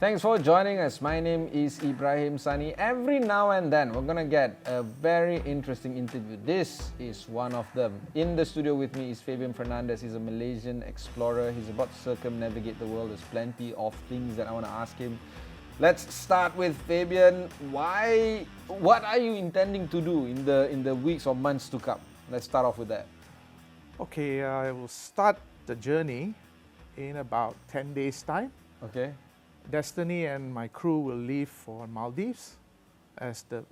Thanks for joining us. My name is Ibrahim Sani. Every now and then, we're gonna get a very interesting interview. This is one of them. In the studio with me is Fabian Fernandez. He's a Malaysian explorer. He's about to circumnavigate the world. There's plenty of things that I want to ask him. Let's start with Fabian. What are you intending to do in the weeks or months to come? Let's start off with that. Okay, I will start the journey in about 10 days' time. Okay. Destiny and my crew will leave for Maldives as the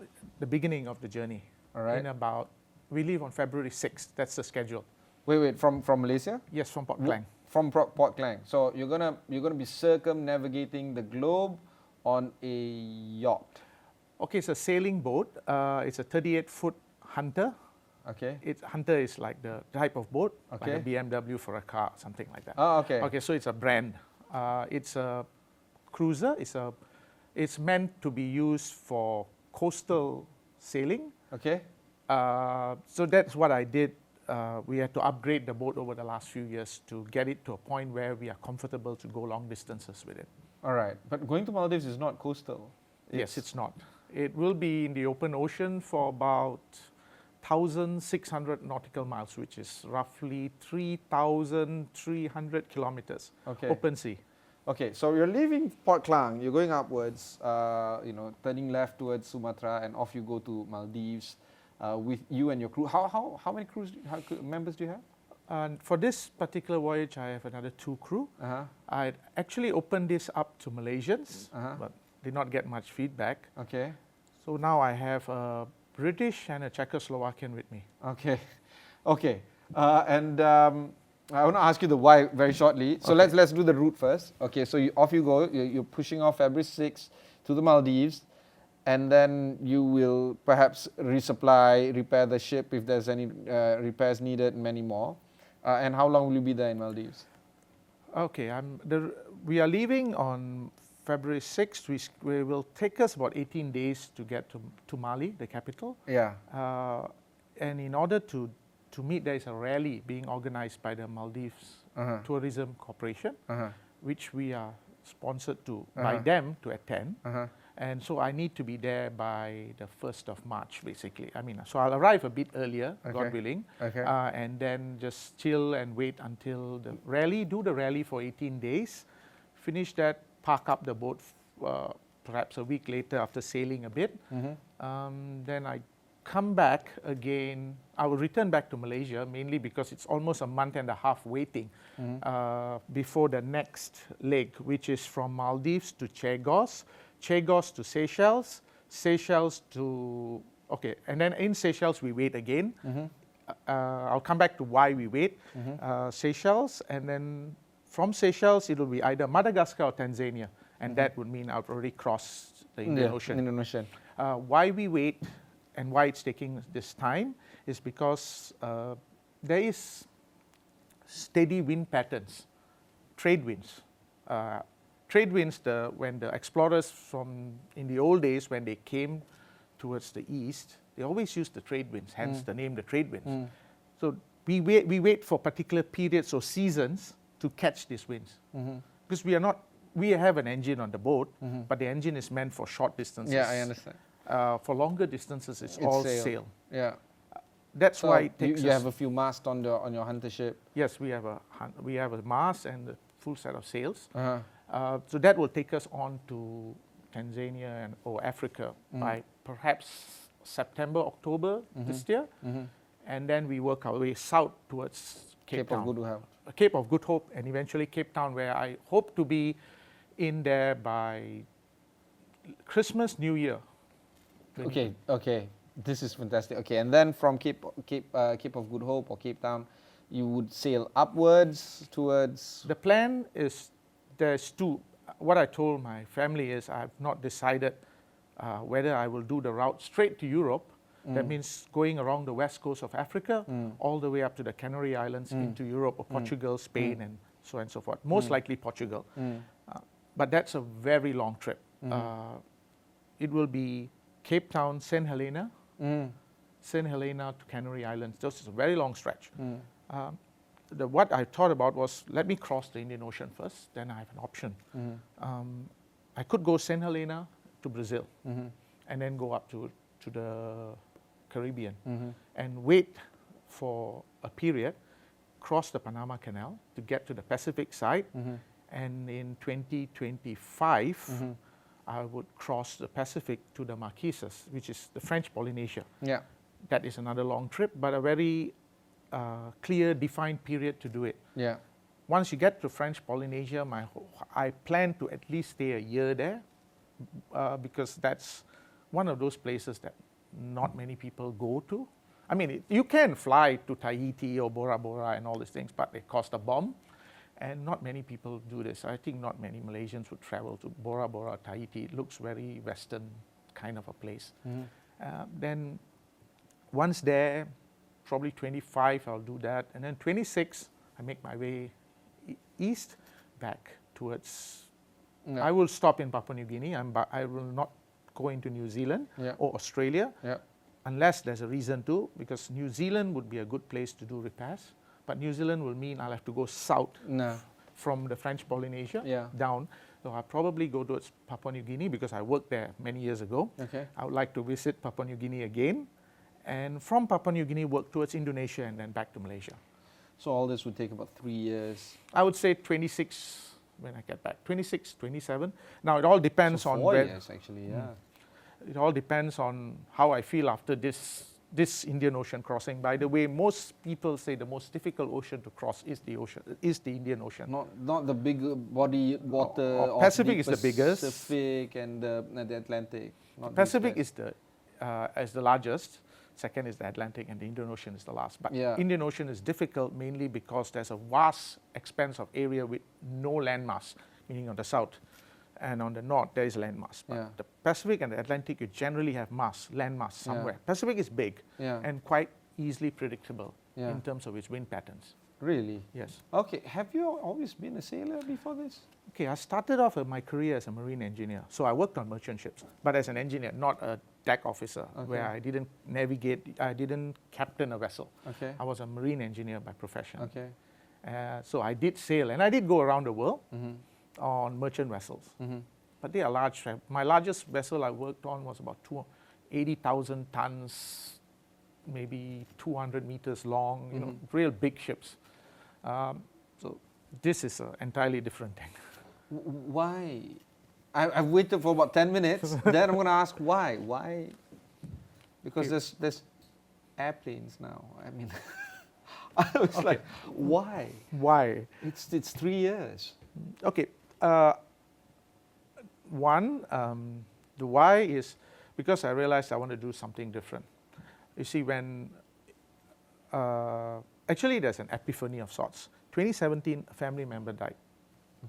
beginning of the journey. All right. We leave on February 6th. That's the schedule. Wait, from Malaysia? Yes, from Port Klang. From Port Klang. So you're gonna be circumnavigating the globe on a yacht. Okay, it's a sailing boat. It's a 38-foot Hunter. Okay. Hunter is like the type of boat, Okay. like a BMW for a car, something like that. Oh, okay. Okay, so it's a brand. It's a cruiser. It's meant to be used for coastal sailing. Okay. So that's what I did. We had to upgrade the boat over the last few years to get it to a point where we are comfortable to go long distances with it. All right. But going to Maldives is not coastal. Yes, it's not. It will be in the open ocean for about 1,600 nautical miles, which is roughly 3,300 kilometers. Okay. Open sea. Okay, so you're leaving Port Klang, you're going upwards, turning left towards Sumatra, and off you go to Maldives with you and your crew. How many members do you have? For this particular voyage, I have another 2 crew. I actually opened this up to Malaysians, but did not get much feedback. Okay. So now I have a British and a Czechoslovakian with me. Okay. Okay. I want to ask you the why very shortly. So Okay. let's do the route first. Okay, so off you go. You're pushing off February 6th to the Maldives, and then you will perhaps resupply, repair the ship if there's any repairs needed, and many more. And how long will you be there in Maldives? Okay, we are leaving on February 6th. We will take us about 18 days to get to Mali, the capital. Yeah. And in order to meet, there is a rally being organized by the Maldives Tourism Corporation, which we are sponsored by them to attend. And so I need to be there by the 1st of March, basically. So I'll arrive a bit earlier, God willing, and then just chill and wait until the rally, do the rally for 18 days, finish that, park up the boat perhaps a week later after sailing a bit. Then I come back again. I will return back to Malaysia, mainly because it's almost a month and a half waiting before the next leg, which is from Maldives to Chagos, Chagos to Seychelles, Seychelles to... Okay, and then in Seychelles we wait again. I'll come back to why we wait. Seychelles, and then from Seychelles it will be either Madagascar or Tanzania, and that would mean I've already crossed the Indian Ocean. Why we wait and why it's taking this time is because there is steady wind patterns, trade winds. Trade winds, when the explorers in the old days, when they came towards the east, they always used the trade winds, hence the name the trade winds. So we wait for particular periods or seasons to catch these winds. Because we have an engine on the boat, but the engine is meant for short distances. Yeah, I understand. For longer distances, it's all sail. Yeah. That's why it takes you have a few masts on your Hunter ship. Yes, we have a mast and a full set of sails. So that will take us on to Tanzania or Africa by perhaps September, October this year, and then we work our way south towards Cape Town. Cape of Good Hope, and eventually Cape Town, where I hope to be in there by Christmas, New Year. Okay, this is fantastic. Okay, and then from Cape of Good Hope or Cape Town, you would sail upwards towards... The plan is, there's 2. What I told my family is I've not decided whether I will do the route straight to Europe. That means going around the west coast of Africa, all the way up to the Canary Islands into Europe or Portugal, Spain, and so on and so forth. Most likely Portugal. But that's a very long trip. It will be Cape Town, St. Helena, St. Helena to Canary Islands. This is a very long stretch. What I thought about was, let me cross the Indian Ocean first, then I have an option. I could go St. Helena to Brazil and then go up to the Caribbean and wait for a period, cross the Panama Canal to get to the Pacific side, and in 2025 I would cross the Pacific to the Marquesas, which is the French Polynesia. Yeah. That is another long trip, but a very clear, defined period to do it. Yeah. Once you get to French Polynesia, I plan to at least stay a year there because that's one of those places that not many people go to. I mean, you can fly to Tahiti or Bora Bora and all these things, but they cost a bomb, and not many people do this. I think not many Malaysians would travel to Bora Bora, Tahiti. It looks very Western kind of a place. Then once there, probably 25, I'll do that. And then 26, I make my way east back towards, I will stop in Papua New Guinea. I will not go into New Zealand or Australia unless there's a reason to, because New Zealand would be a good place to do repairs. But New Zealand will mean I'll have to go south from the French Polynesia down. So I'll probably go towards Papua New Guinea because I worked there many years ago. I would like to visit Papua New Guinea again. And from Papua New Guinea, work towards Indonesia and then back to Malaysia. So all this would take about 3 years. I would say 26 when I get back. 26, 27. Now it all depends on 4 years actually, It all depends on how I feel after this Indian Ocean crossing. By the way, most people say the most difficult ocean to cross is the Indian Ocean. Not the big body water. Pacific is the biggest. Pacific and the Atlantic. Pacific is the largest. Second is the Atlantic, and the Indian Ocean is the last. But Indian Ocean is difficult mainly because there's a vast expanse of area with no landmass, meaning on the south. And on the north, there is landmass. But the Pacific and the Atlantic, you generally have landmass somewhere. Pacific is big and quite easily predictable in terms of its wind patterns. Really? Yes. Okay, have you always been a sailor before this? Okay, I started off my career as a marine engineer. So I worked on merchant ships, but as an engineer, not a deck officer, where I didn't navigate, I didn't captain a vessel. I was a marine engineer by profession. So I did sail, and I did go around the world on merchant vessels. But they are large. My largest vessel I worked on was about 80,000 tons, maybe 200 meters long, you know, real big ships. So this is an entirely different thing. Why? I've waited for about 10 minutes. Then I'm going to ask why. Why? Because there's airplanes now. I mean, I was like, why? Why? It's 3 years. Okay. One, the why is because I realized I want to do something different. You see, when actually there's an epiphany of sorts. 2017, a family member died.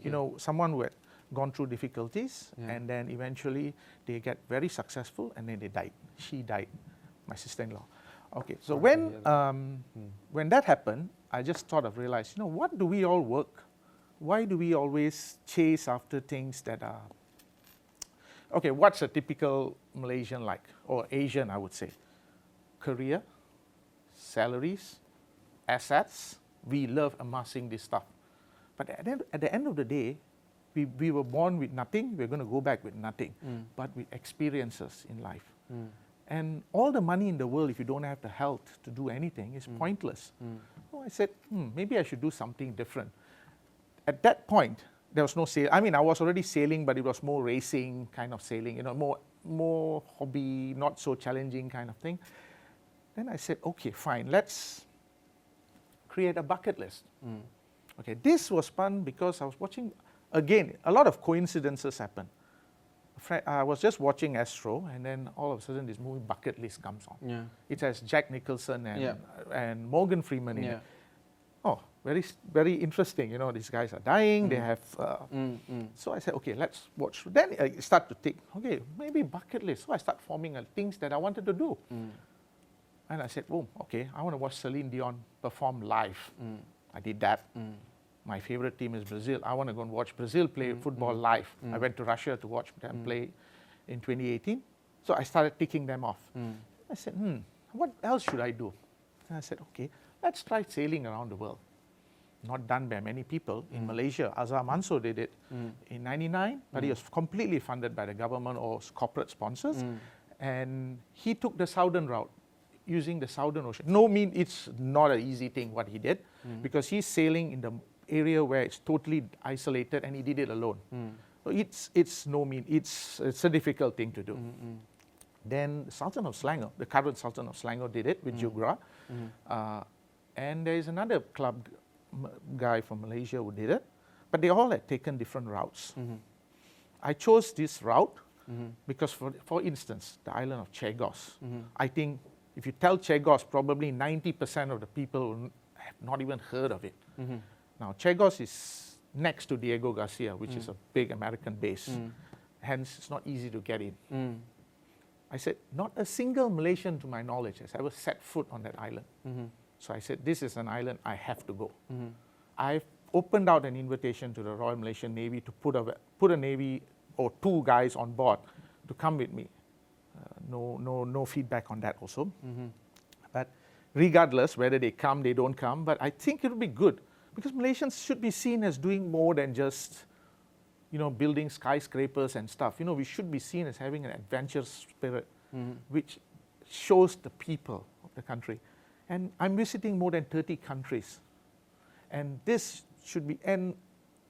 You know, someone who had gone through difficulties, and then eventually they get very successful, and then they died. She died, my sister-in-law. Okay, so when that happened, I just realized, you know, what do we all work? Why do we always chase after things that are, okay, what's a typical Malaysian like, or Asian, I would say? Career, salaries, assets. We love amassing this stuff. But at the end of the day, we were born with nothing, we're going to go back with nothing, but with experiences in life. And all the money in the world, if you don't have the health to do anything, is pointless. So I said, maybe I should do something different. At that point, there was no sail. I mean, I was already sailing, but it was more racing kind of sailing, you know, more hobby, not so challenging kind of thing. Then I said, okay, fine, let's create a bucket list. Okay, this was fun because I was watching, again, a lot of coincidences happen. I was just watching Astro, and then all of a sudden this movie Bucket List comes on. It has Jack Nicholson and Morgan Freeman in it. Oh, very, very interesting. You know, these guys are dying. They have. So I said, okay, let's watch. Then I start to think, okay, maybe bucket list. So I start forming things that I wanted to do. And I said, oh, okay, I want to watch Celine Dion perform live. I did that. My favorite team is Brazil. I want to go and watch Brazil play football live. I went to Russia to watch them play in 2018. So I started ticking them off. I said, what else should I do? And I said, okay, let's try sailing around the world. not done by many people. In Malaysia, Azhar Mansur did it in '99, but he was completely funded by the government or corporate sponsors. And he took the southern route, using the Southern Ocean. It's not an easy thing what he did, because he's sailing in the area where it's totally isolated, and he did it alone. So it's a difficult thing to do. Then Sultan of Selangor, the current Sultan of Selangor, did it with Jugra. And there is another club guy from Malaysia who did it, but they all had taken different routes. I chose this route because, for instance, the island of Chagos. I think if you tell Chagos, probably 90% of the people have not even heard of it. Now, Chagos is next to Diego Garcia, which is a big American base. Hence, it's not easy to get in. I said, not a single Malaysian, to my knowledge, has ever set foot on that island. So I said, this is an island I have to go. I've opened out an invitation to the Royal Malaysian Navy to put a Navy or 2 guys on board to come with me. No feedback on that also. But regardless whether they come, they don't come, but I think it will be good, because Malaysians should be seen as doing more than just, building skyscrapers and stuff. We should be seen as having an adventurous spirit, which shows the people of the country. And I'm visiting more than 30 countries. And this should be, and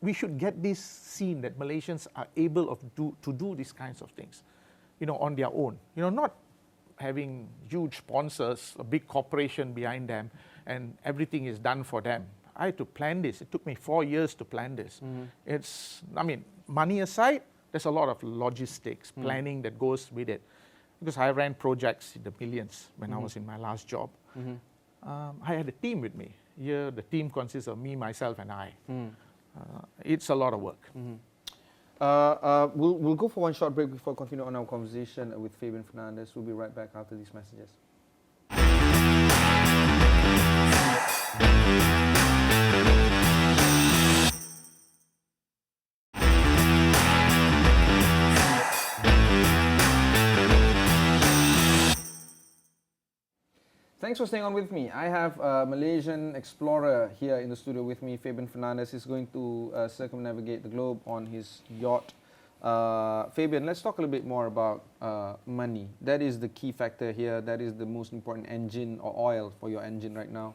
we should get this seen that Malaysians are able to do these kinds of things, on their own. Not having huge sponsors, a big corporation behind them, and everything is done for them. I had to plan this. It took me 4 years to plan this. Money aside, there's a lot of logistics, planning that goes with it. Because I ran projects in the millions when I was in my last job. I had a team with me. Here, the team consists of me, myself, and I. It's a lot of work. We'll go for one short break before continuing on our conversation with Fabian Fernandez. We'll be right back after these messages. Thanks for staying on with me. I have a Malaysian explorer here in the studio with me, Fabian Fernandez. He's going to circumnavigate the globe on his yacht. Fabian, let's talk a little bit more about money. That is the key factor here. That is the most important engine or oil for your engine right now.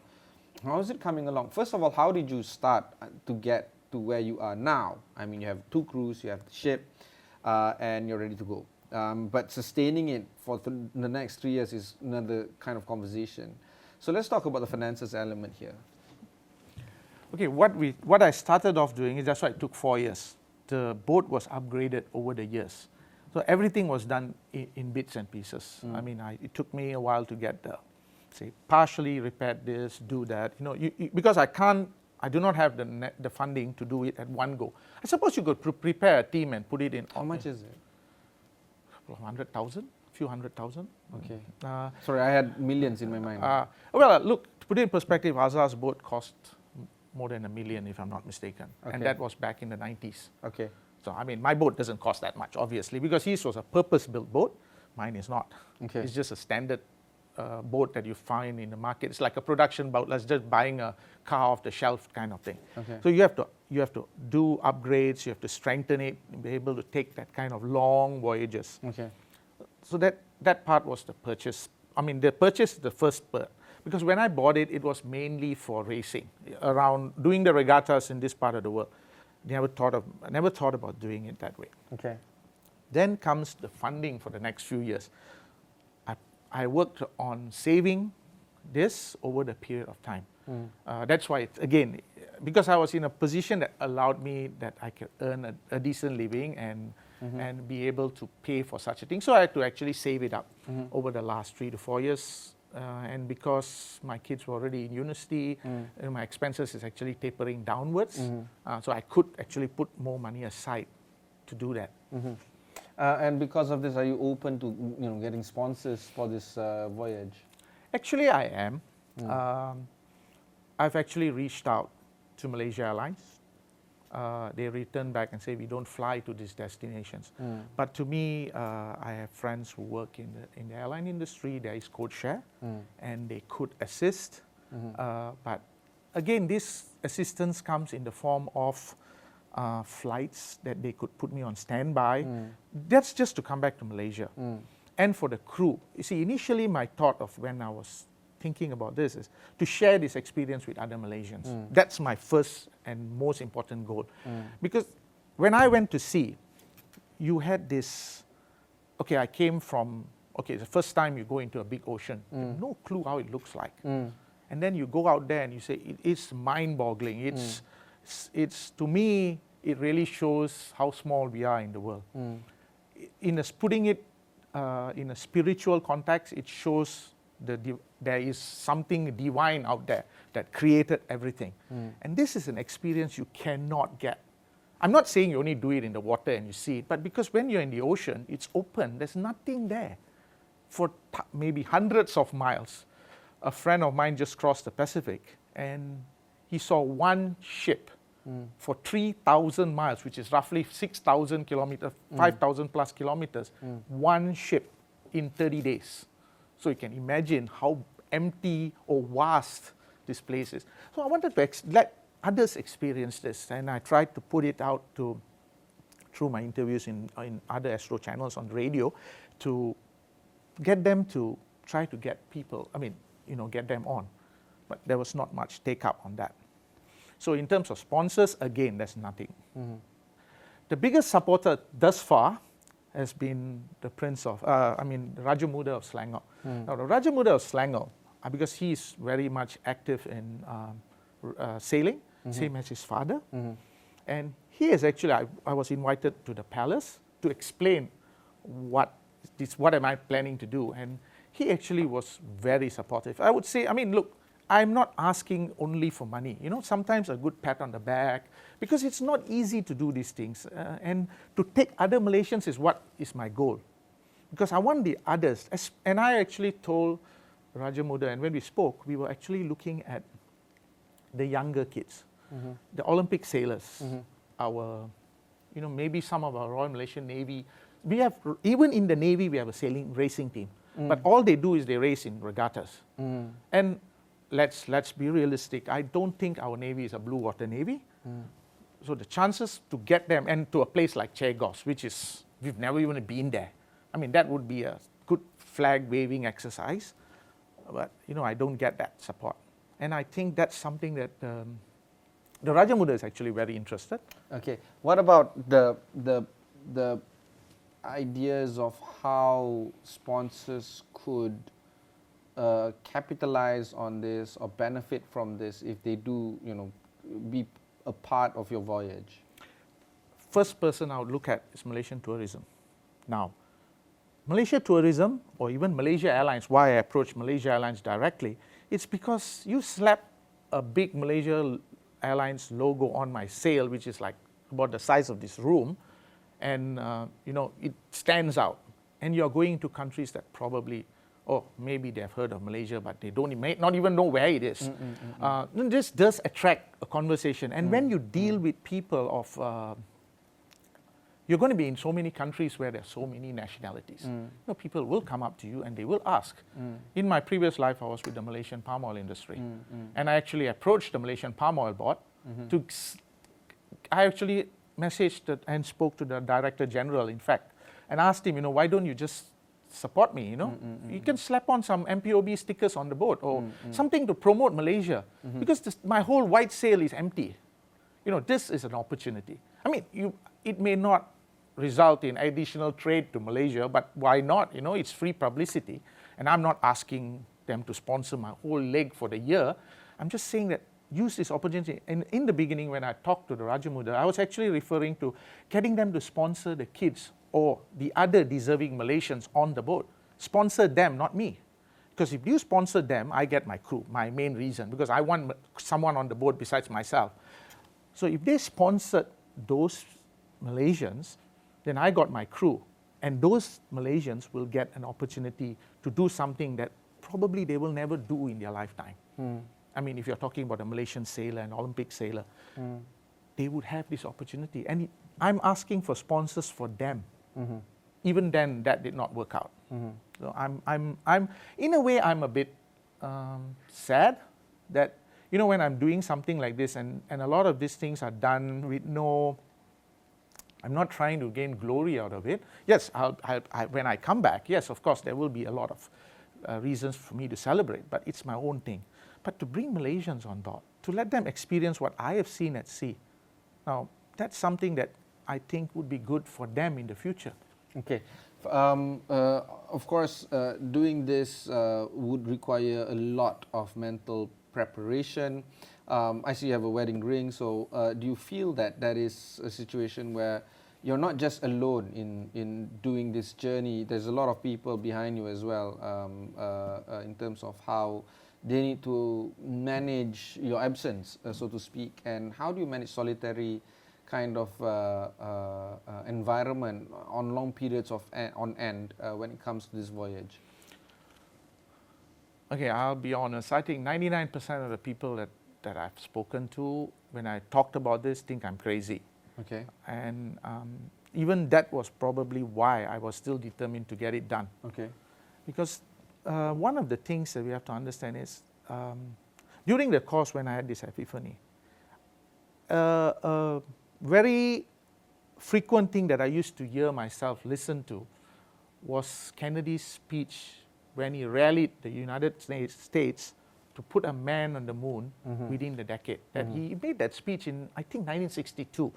How is it coming along? First of all, how did you start to get to where you are now? You have 2 crews, you have the ship, and you're ready to go. But sustaining it for the next 3 years is another kind of conversation. So let's talk about the finances element here. Okay, what I started off doing is, that's why it took 4 years. The boat was upgraded over the years. So everything was done in bits and pieces. It took me a while to get partially repaired this, do that. Because I do not have the funding to do it at one go. I suppose you could prepare a team and put it in. How much is it? 100,000, few 100,000. Okay. Sorry, I had millions in my mind. Look, to put it in perspective, Azhar's boat cost more than $1 million, if I'm not mistaken. Okay. And that was back in the 90s. Okay. So, my boat doesn't cost that much, obviously, because his was a purpose-built boat. Mine is not. Okay. It's just a standard boat that you find in the market. It's like a production boat. Let's just buying a car off the shelf kind of thing. Okay. So you have to do upgrades. You have to strengthen it, be able to take that kind of long voyages. Okay. So that part was the purchase. The purchase is the first part, because when I bought it, it was mainly for racing, around doing the regattas in this part of the world. I never thought about doing it that way. Okay. Then comes the funding for the next few years. I worked on saving this over the period of time. That's why, again, because I was in a position that allowed me that I could earn a decent living and be able to pay for such a thing. So I had to actually save it up over the last 3 to 4 years. And because my kids were already in university, my expenses is actually tapering downwards. So I could actually put more money aside to do that. And because of this, are you open to getting sponsors for this voyage? Actually, I am. I've actually reached out to Malaysia Airlines. They returned back and say, we don't fly to these destinations. But to me, I have friends who work in the airline industry. There is code share, and they could assist. But again, this assistance comes in the form of flights that they could put me on standby. That's just to come back to Malaysia. And for the crew, you see, initially my thought of when I was thinking about this is to share this experience with other Malaysians. That's my first and most important goal. Because when I went to sea, you had this, okay, I came from, okay, the first time you go into a big ocean, you have no clue how it looks like. And then you go out there and you say, it's mind-boggling. It's to me, it really shows how small we are in the world. Putting it in a spiritual context, it shows there is something divine out there that created everything. And this is an experience you cannot get. I'm not saying you only do it in the water and you see it, but because when you're in the ocean, it's open, there's nothing there. For maybe hundreds of miles, a friend of mine just crossed the Pacific and he saw one ship for 3,000 miles, which is roughly 6,000 kilometers, 5,000 plus kilometers, one ship in 30 days. So you can imagine how empty or vast this place is. So I wanted to let others experience this, and I tried to put it out through my interviews in other Astro channels on radio to get them to try to get people, get them on. But there was not much take up on that. So in terms of sponsors, again, there's nothing. The biggest supporter thus far has been the Raja Muda of Selangor. Now the Raja Muda of Selangor, because he is very much active in sailing, same as his father. And he is actually, I was invited to the palace to explain what am I planning to do. And he actually was very supportive. I would say, look, I'm not asking only for money. Sometimes a good pat on the back, because it's not easy to do these things. And to take other Malaysians is what is my goal. Because I want the others. And I actually told Raja Muda, and when we spoke, we were actually looking at the younger kids, the Olympic sailors, maybe some of our Royal Malaysian Navy. We have, even in the Navy, we have a racing team. But all they do is they race in regattas. And let's be realistic. I don't think our Navy is a blue water Navy. So the chances to get them, and to a place like Chagos, which is, we've never even been there. That would be a good flag waving exercise. But, I don't get that support. And I think that's something that the Raja Muda is actually very interested. Okay. What about the ideas of how sponsors could capitalize on this or benefit from this if they do, be a part of your voyage? First person I would look at is Malaysian tourism. Now, Malaysia Tourism, or even Malaysia Airlines, why I approached Malaysia Airlines directly, it's because you slap a big Malaysia Airlines logo on my sail, which is like about the size of this room, and it stands out. And you're going to countries that probably, maybe they've heard of Malaysia, but they may not even know where it is. This does attract a conversation. And when you deal with people of, you're going to be in so many countries where there are so many nationalities. People will come up to you and they will ask. In my previous life, I was with the Malaysian palm oil industry. And I actually approached the Malaysian palm oil board I actually messaged and spoke to the Director General, in fact, and asked him, why don't you just support me, You can slap on some MPOB stickers on the boat or something to promote Malaysia. Because my whole white sail is empty. This is an opportunity. It may not result in additional trade to Malaysia, but why not? It's free publicity. And I'm not asking them to sponsor my whole leg for the year. I'm just saying that use this opportunity. And in the beginning, when I talked to the Raja Muda, I was actually referring to getting them to sponsor the kids or the other deserving Malaysians on the boat. Sponsor them, not me. Because if you sponsor them, I get my crew, my main reason, because I want someone on the boat besides myself. So if they sponsored those Malaysians, then I got my crew. And those Malaysians will get an opportunity to do something that probably they will never do in their lifetime. If you're talking about a Malaysian sailor, an Olympic sailor, they would have this opportunity. And I'm asking for sponsors for them. Even then, that did not work out. So I'm in a way, I'm a bit sad that you know, when I'm doing something like this, and a lot of these things are done with no, I'm not trying to gain glory out of it. Yes, when I come back, yes, of course, there will be a lot of reasons for me to celebrate, but it's my own thing. But to bring Malaysians on board, to let them experience what I have seen at sea, now that's something that I think would be good for them in the future. Okay. Of course, doing this would require a lot of mental preparation. I see you have a wedding ring, so do you feel that that is a situation where you're not just alone in doing this journey? There's a lot of people behind you as well, in terms of how they need to manage your absence, so to speak, and how do you manage solitary kind of environment on long periods of on end when it comes to this voyage? Okay, I'll be honest. I think 99% of the people that I've spoken to when I talked about this think I'm crazy. Okay. And even that was probably why I was still determined to get it done. Okay. Because one of the things that we have to understand is during the course when I had this epiphany, very frequent thing that I used to hear myself listen to was Kennedy's speech when he rallied the United States to put a man on the moon within the decade. That he made that speech in, I think, 1962,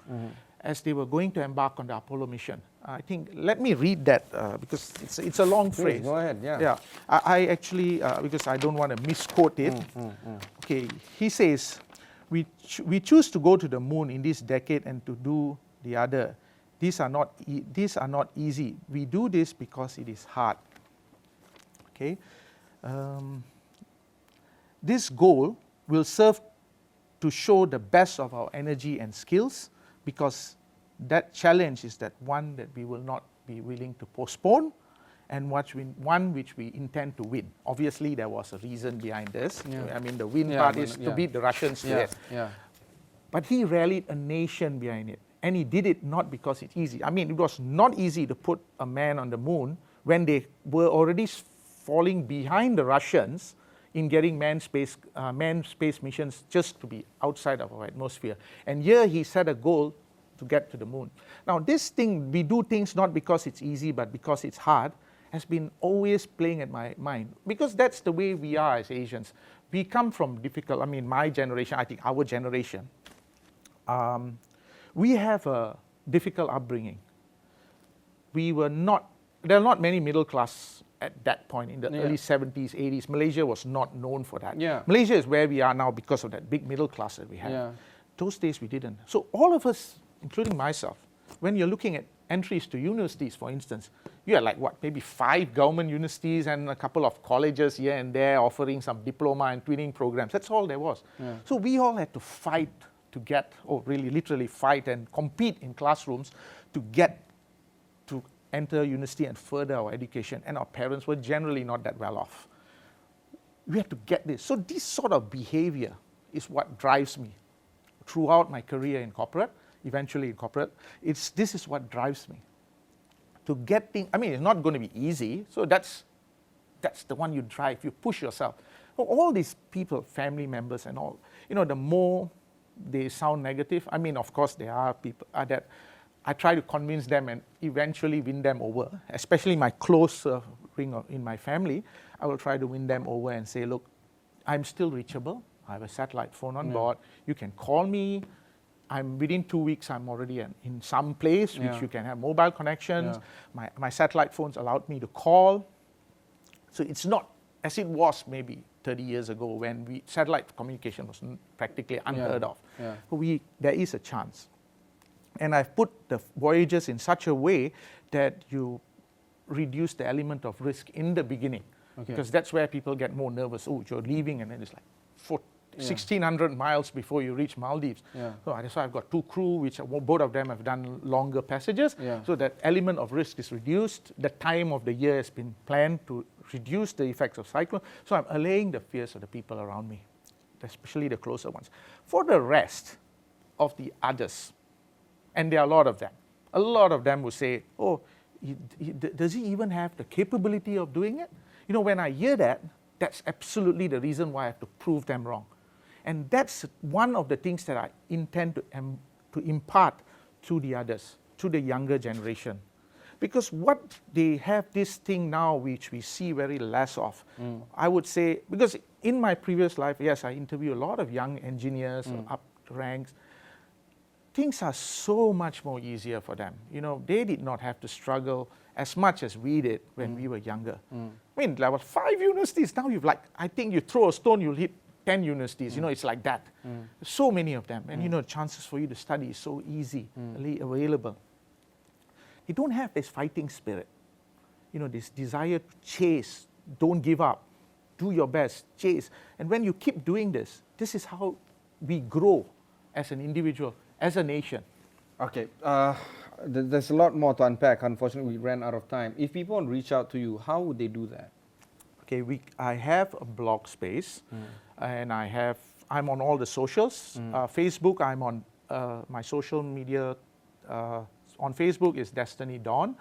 as they were going to embark on the Apollo mission. I think, let me read that because it's a long phrase. Go ahead, yeah. Yeah, I actually, because I don't want to misquote it. Okay, he says, we choose to go to the moon in this decade and to do the other. These are not easy. We do this because it is hard. Okay, this goal will serve to show the best of our energy and skills, because that challenge is that one that we will not be willing to postpone, and one which we intend to win. Obviously, there was a reason behind this. Yeah. I mean, the win part is to beat the Russians to it. Yeah. But he rallied a nation behind it. And he did it not because it's easy. I mean, it was not easy to put a man on the moon when they were already falling behind the Russians in getting manned space missions just to be outside of our atmosphere. And here he set a goal to get to the moon. Now, this thing, we do things not because it's easy, but because it's hard, has been always playing at my mind. Because that's the way we are as Asians. We come from difficult, I mean, my generation, I think our generation, we have a difficult upbringing. We were not, there are not many middle class at that point in the early 70s, 80s. Malaysia was not known for that. Yeah. Malaysia is where we are now because of that big middle class that we had. Yeah. Those days we didn't. So all of us, including myself, when you're looking at entries to universities, for instance, you had like what, maybe 5 government universities and a couple of colleges here and there offering some diploma and twinning programs. That's all there was. Yeah. So we all had to fight to get, or really literally fight and compete in classrooms to get to enter university and further our education. And our parents were generally not that well off. We had to get this. So this sort of behavior is what drives me throughout my career in corporate, eventually in corporate. This is what drives me. To get things, I mean, it's not going to be easy. So that's the one you drive, you push yourself. All these people, family members and all, you know, the more they sound negative, I mean, of course, there are people that I try to convince them and eventually win them over, especially my close ring in my family. I will try to win them over and say, look, I'm still reachable. I have a satellite phone on board. You can call me. Within 2 weeks, I'm already in some place which you can have mobile connections. My satellite phones allowed me to call. So it's not as it was maybe 30 years ago when satellite communication was practically unheard of. Yeah. There is a chance. And I've put the voyages in such a way that you reduce the element of risk in the beginning. Okay. Because that's where people get more nervous. Oh, you're leaving, and then it's like 1,600 miles before you reach Maldives. Yeah. So that's why I've got 2 crew, which both of them have done longer passages. Yeah. So that element of risk is reduced. The time of the year has been planned to reduce the effects of cyclone. So I'm allaying the fears of the people around me, especially the closer ones. For the rest of the others, and there are a lot of them will say, oh, does he even have the capability of doing it? You know, when I hear that, that's absolutely the reason why I have to prove them wrong. And that's one of the things that I intend to impart to the others, to the younger generation. Because what they have this thing now, which we see very less of, I would say, because in my previous life, yes, I interview a lot of young engineers up ranks. Things are so much more easier for them. You know, they did not have to struggle as much as we did when we were younger. I mean, there were 5 universities. Now you've I think you throw a stone, you'll hit 10 universities. You know, it's like that. So many of them. And you know, chances for you to study is so easily available. They don't have this fighting spirit. You know, this desire to chase, don't give up, do your best, chase. And when you keep doing this, this is how we grow as an individual, as a nation. Okay, there's a lot more to unpack. Unfortunately, we ran out of time. If people want to reach out to you, how would they do that? Okay, I have a blog space, and I'm on all the socials. Facebook, I'm on my social media. On Facebook is Destiny Dawn.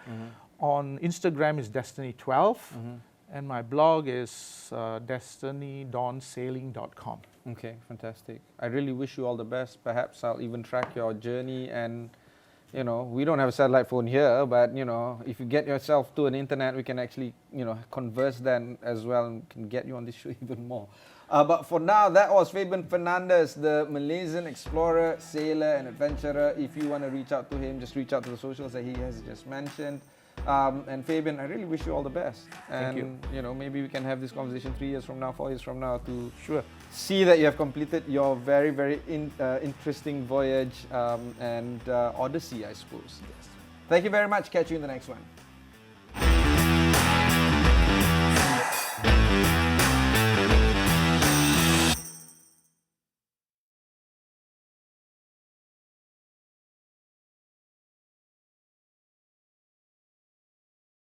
On Instagram is Destiny12. And my blog is DestinyDawnSailing.com. Okay, fantastic. I really wish you all the best. Perhaps I'll even track your journey, and you know, we don't have a satellite phone here, but you know, if you get yourself to an internet, we can actually, you know, converse then as well, and can get you on this show even more. But for now, that was Fabian Fernandez, the Malaysian explorer, sailor and adventurer. If you want to reach out to him, just reach out to the socials that he has just mentioned. And Fabian, I really wish you all the best. And you know, maybe we can have this conversation 3 years from now, 4 years from now, to see that you have completed your very, very interesting voyage and odyssey, I suppose. Thank you very much. Catch you in the next one.